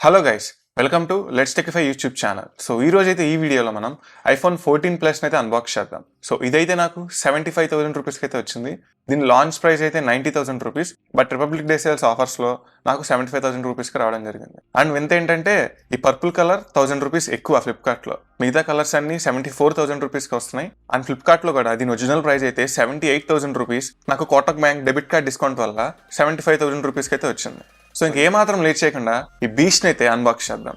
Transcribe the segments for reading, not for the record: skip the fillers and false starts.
Hello guys, welcome to LetsTechify YouTube channel. So ఈ రోజు అయితే ఈ వీడియోలో మనం iPhone 14 Plus అయితే అన్బాక్స్ చేద్దాం. సో ఇదైతే నాకు 75,000 రూపీస్కి అయితే వచ్చింది. దీని లాంచ్ ప్రైస్ అయితే 90,000 rupees. But republic day sales ఆఫర్స్లో నాకు 75,000 రూపీస్కి రావడం జరిగింది. అండ్ వింత ఏంటంటే ఈ పర్పుల్ కలర్ 1000 రూపీస్ ఎక్కువ ఫ్లిప్కార్ట్లో. మిగతా కలర్స్ అన్ని 74,000 రూపీస్కి వస్తున్నాయి. అండ్ ఫ్లిప్కార్ట్లో కూడా దీని ఒరిజినల్ ప్రైస్ అయితే 78,000 రూపీస్. నాకు Kotak bank debit card discount వల్ల 75,000 రూపీస్కి అయితే వచ్చింది. సో ఇంకేమాత్రం లేట్ చేయకుండా ఈ బీచ్ని అయితే అన్బాక్స్ చేద్దాం.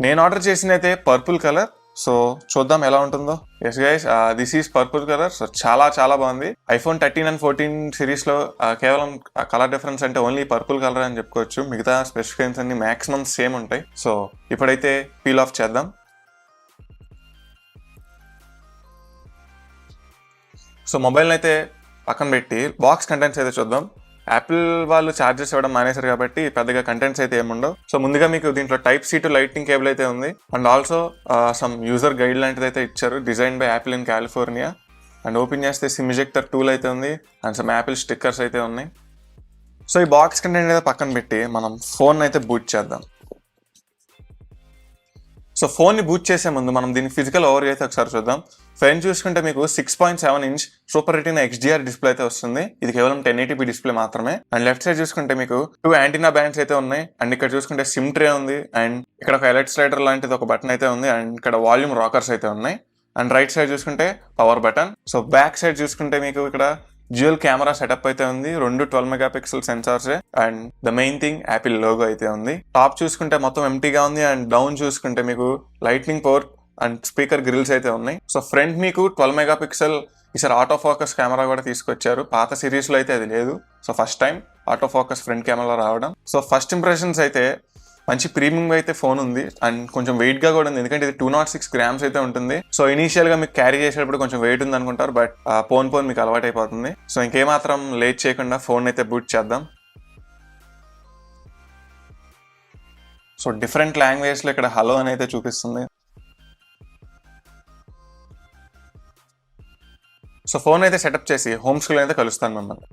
నేను ఆర్డర్ చేసిన అయితే పర్పుల్ కలర్. సో చూద్దాం ఎలా ఉంటుందో. Yes guys, this is purple colour. So చాలా బాగుంది. iPhone 13 అండ్ 14 సిరీస్లో కేవలం కలర్ డిఫరెన్స్ అంటే ఓన్లీ పర్పుల్ కలర్ అని చెప్పుకోవచ్చు. మిగతా స్పెసిఫికేషన్స్ అన్ని మాక్సిమం సేమ్ ఉంటాయి. సో ఇప్పుడైతే పీల్ ఆఫ్ చేద్దాం. సో మొబైల్ని అయితే పక్కన పెట్టి బాక్స్ కంటెంట్స్ అయితే చూద్దాం. యాపిల్ వాళ్ళు ఛార్జెస్ ఇవ్వడం మానేశారు కాబట్టి పెద్దగా కంటెంట్స్ అయితే ఏముండవు. సో ముందుగా మీకు దీంట్లో Type-C టు లైట్నింగ్ కేబుల్ అయితే ఉంది. And also some user guide లాంటిది అయితే ఇచ్చారు, design by Apple in California. And open చేస్తే సిమ్ ఇజెక్టర్ టూల్ అయితే ఉంది. అండ్ సమ్ యాపిల్ స్టిక్కర్స్ అయితే ఉన్నాయి. సో ఈ బాక్స్ కంటెంట్ అయితే పక్కన పెట్టి మనం ఫోన్ అయితే బూట్ చేద్దాం. సో ఫోన్ని బూట్ చేసే ముందు మనం దీని ఫిజికల్ ఓవర్ అయితే ఒకసారి చూద్దాం. ఫ్రంట్ చూసుకుంటే మీకు 6.7 inch super retina XDR display అయితే వస్తుంది. ఇది కేవలం 1080p డిస్ప్లే మాత్రమే. అండ్ లెఫ్ట్ సైడ్ చూసుకుంటే మీకు 2 యాంటీనా బ్యాండ్స్ అయితే ఉన్నాయి. అండ్ ఇక్కడ చూసుకుంటే సిమ్ ట్రే ఉంది. అండ్ ఇక్కడ ఒక ఎలర్ట్ స్లైడర్ లాంటిది ఒక బటన్ అయితే ఉంది. అండ్ ఇక్కడ వాల్యూమ్ రాకర్స్ అయితే ఉన్నాయి. అండ్ రైట్ సైడ్ చూసుకుంటే power button. So back side చూసుకుంటే మీకు ఇక్కడ డ్యూయల్ కెమెరా సెటప్ అయితే ఉంది. 2 12 megapixel sensors. And the main thing Apple logo అయితే ఉంది. టాప్ చూసుకుంటే మొత్తం ఎంటీగా ఉంది. అండ్ డౌన్ చూసుకుంటే మీకు lightning port and speaker grills అయితే ఉన్నాయి. సో ఫ్రంట్ మీకు 12 మెగాపిక్సెల్ ఈసారి ఆటో ఫోకస్ కెమెరా కూడా తీసుకొచ్చారు. పాత సిరీస్లో అయితే అది లేదు. So first time auto focus front camera రావడం. సో ఫస్ట్ ఇంప్రెషన్స్ అయితే మంచి ప్రీమియం అయితే ఫోన్ ఉంది. అండ్ కొంచెం వెయిట్ గా కూడా ఉంది, ఎందుకంటే ఇది 206 grams అయితే ఉంటుంది. సో ఇనీషియల్ గా మీకు క్యారీ చేసేటప్పుడు కొంచెం వెయిట్ ఉంది అనుకుంటారు, బట్ పోన్ మీకు అలవాటు అయిపోతుంది. సో ఇంకేమాత్రం లేట్ చేయకుండా ఫోన్ అయితే బూట్ చేద్దాం. సో డిఫరెంట్ లాంగ్వేజ్ లో ఇక్కడ హలో అని అయితే చూపిస్తుంది. సో ఫోన్ అయితే సెటప్ చేసి హోమ్ స్క్రీన్ అయితే కలుస్తాను మిమ్మల్ని.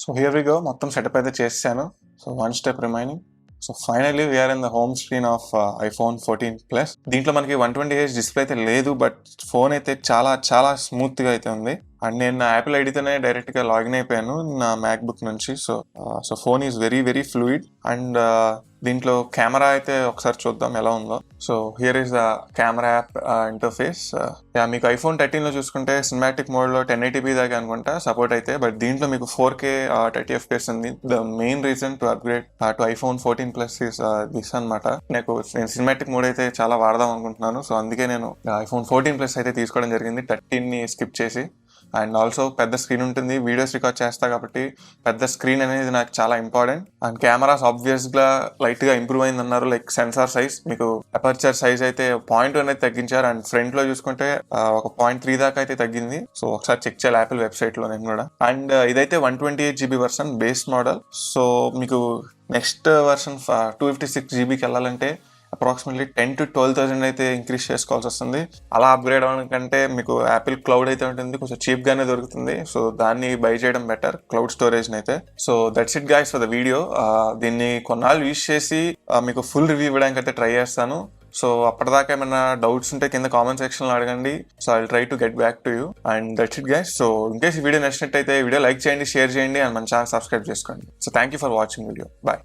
సో హియర్ వి గో, మొత్తం సెటప్ అయితే చేసాను. So 1 step remaining. So finally we're in the home screen of iPhone 14 Plus. దీంట్లో మనకి 120Hz డిస్ప్లే అయితే లేదు, బట్ ఫోన్ అయితే చాలా స్మూత్గా అయితే ఉంది. అండ్ నేను నా యాపిల్ ఐడితోనే డైరెక్ట్గా లాగిన్ అయిపోయాను నా మ్యాక్బుక్ నుంచి. So phone is very fluid. And దీంట్లో కెమెరా అయితే ఒకసారి చూద్దాం ఎలా ఉందో. So here is the camera app interface. మీకు iPhone 13లో చూసుకుంటే సినిమాటిక్ మోడ్లో 1080p దాకా అనుకుంటా సపోర్ట్ అయితే, బట్ దీంట్లో మీకు 4K 30 FPS ఉంది. The main reason to upgrade to iPhone 14 Plus is this అనమాట. నేను సినిమాటిక్ మోడ్ అయితే చాలా వాడదాం అనుకుంటున్నాను. సో అందుకే నేను iPhone 14 Plus అయితే తీసుకోవడం జరిగింది, 13ని స్కిప్ చేసి. అండ్ ఆల్సో పెద్ద స్క్రీన్ ఉంటుంది, వీడియోస్ రికార్డ్ చేస్తా కాబట్టి పెద్ద స్క్రీన్ అనేది నాకు చాలా ఇంపార్టెంట్. అండ్ కెమెరాస్ ఆబ్వియస్గా లైట్గా ఇంప్రూవ్ అయింది అన్నారు. లైక్ సెన్సార్ సైజ్, మీకు అపర్చర్ సైజ్ అయితే 0.1 అనేది తగ్గించారు. అండ్ ఫ్రంట్ లో చూసుకుంటే ఒక 0.3 దాకా అయితే తగ్గింది. సో ఒకసారి చెక్ చేయాలి యాపిల్ వెబ్సైట్ లో నేను కూడా. అండ్ ఇదైతే 128GB version base model. So మీకు నెక్స్ట్ వర్షన్ 256GBకి వెళ్ళాలంటే అప్రాక్సిమేట్లీ 10,000 to 12,000 అయితే ఇంక్రీజ్ చేసుకోవాల్సి వస్తుంది. అలా అప్గ్రేడ్ అవ్వడం కంటే మీకు యాపిల్ క్లౌడ్ అయితే ఉంటుంది, కొంచెం చీప్ గానే దొరుకుతుంది. సో దాన్ని బై చేయడం బెటర్, క్లౌడ్ స్టోరేజ్ అయితే. So that's it guys for the video. దీన్ని కొన్నాళ్ళు యూజ్ చేసి మీకు ఫుల్ రివ్యూ ఇవ్వడానికి అయితే ట్రై చేస్తాను. సో అప్పటిదాకా ఏమైనా డౌట్స్ ఉంటే కింద కామెంట్ సెక్షన్ లో అడగండి. So I will try to get back to you. And that's it guys. So in case ఈ వీడియో నచ్చినట్టయితే వీడియో లైక్ చేయండి, షేర్ చేయండి, అండ్ మన ఛానల్ సబ్స్క్రైబ్ చేసుకోండి. So thank you for watching video. Bye.